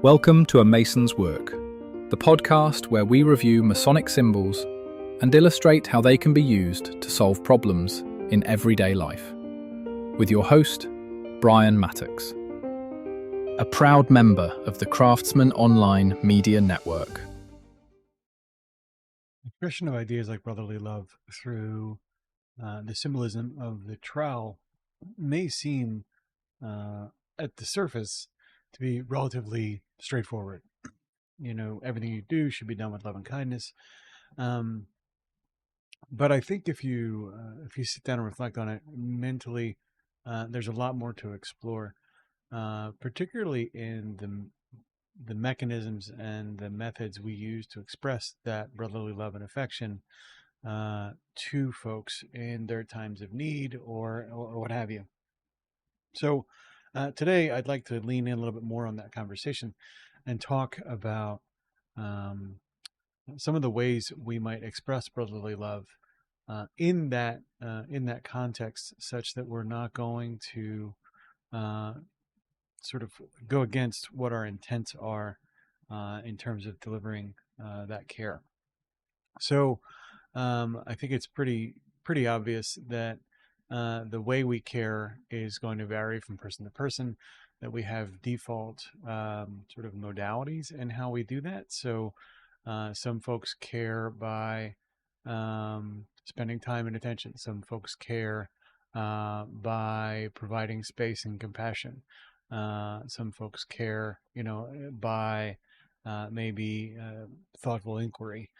Welcome to A Mason's Work, the podcast where we review Masonic symbols and illustrate how they can be used to solve problems in everyday life. With your host, Brian Mattox, a proud member of the Craftsman Online Media Network. Expression of ideas like brotherly love through the symbolism of the trowel may seem at the surface to be relatively straightforward. You know, everything you do should be done with love and kindness. But I think if you sit down and reflect on it mentally, there's a lot more to explore, particularly in the mechanisms and the methods we use to express that brotherly love and affection to folks in their times of need or what have you. So today I'd like to lean in a little bit more on that conversation and talk about some of the ways we might express brotherly love in that context, such that we're not going to sort of go against what our intents are in terms of delivering that care. So I think it's pretty obvious that the way we care is going to vary from person to person, that we have default sort of modalities in how we do that. So some folks care by spending time and attention. Some folks care by providing space and compassion. Some folks care, by maybe thoughtful inquiry.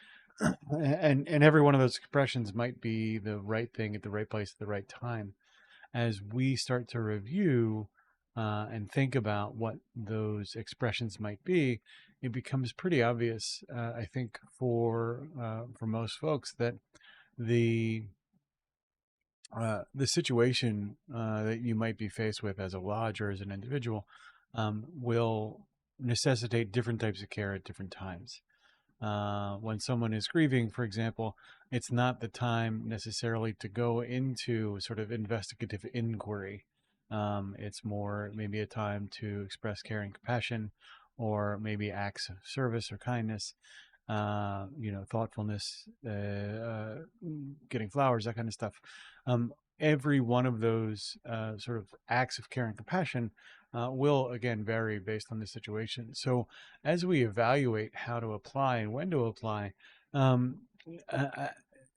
And every one of those expressions might be the right thing at the right place at the right time. As we start to review and think about what those expressions might be, it becomes pretty obvious, I think, for most folks that the situation that you might be faced with as a lodge or as an individual will necessitate different types of care at different times. When someone is grieving, for example, it's not the time necessarily to go into sort of investigative inquiry. It's more maybe a time to express care and compassion, or maybe acts of service or kindness, thoughtfulness, getting flowers, that kind of stuff. Every one of those sort of acts of care and compassion will again vary based on the situation. So as we evaluate how to apply and when to apply,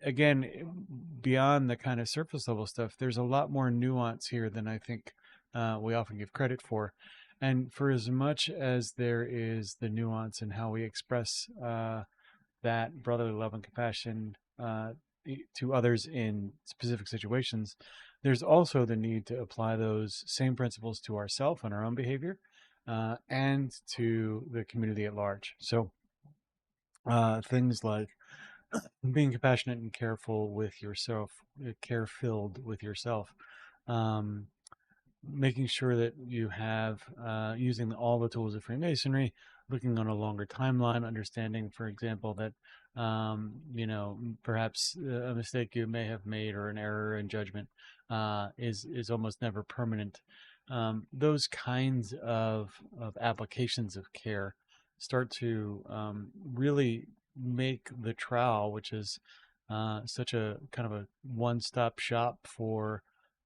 again, beyond the kind of surface level stuff, there's a lot more nuance here than I think we often give credit for. And for as much as there is the nuance in how we express that brotherly love and compassion to others in specific situations, there's also the need to apply those same principles to ourselves and our own behavior and to the community at large. So things like being compassionate and careful with yourself, care-filled with yourself, making sure that you have using all the tools of Freemasonry, looking on a longer timeline, understanding, for example, that perhaps a mistake you may have made or an error in judgment is almost never permanent. Those kinds of applications of care start to really make the trowel, which is such a kind of a one-stop shop for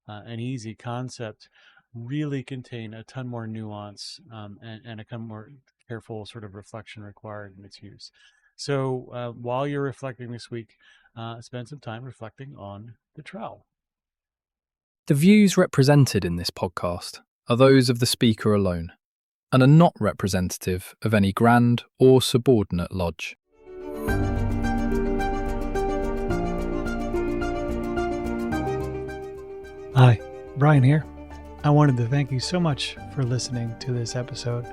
an easy concept, really contain a ton more nuance and a ton more careful sort of reflection required in its use. So while you're reflecting this week, spend some time reflecting on the trowel. The views represented in this podcast are those of the speaker alone and are not representative of any grand or subordinate lodge. Hi, Brian here. I wanted to thank you so much for listening to this episode.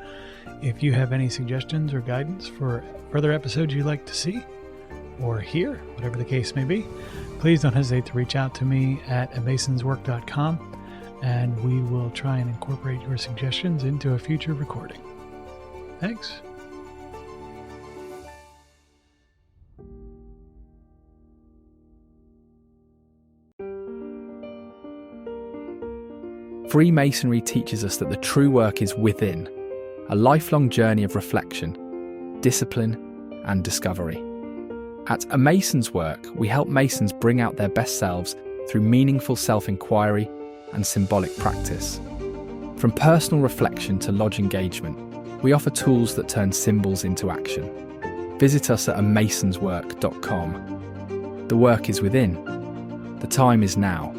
If you have any suggestions or guidance for further episodes you'd like to see or hear, whatever the case may be, please don't hesitate to reach out to me at amasonswork.com, and we will try and incorporate your suggestions into a future recording. Thanks. Freemasonry teaches us that the true work is within, a lifelong journey of reflection, discipline, and discovery. At A Mason's Work, we help Masons bring out their best selves through meaningful self-inquiry and symbolic practice. From personal reflection to lodge engagement, we offer tools that turn symbols into action. Visit us at amasonswork.com. The work is within. The time is now.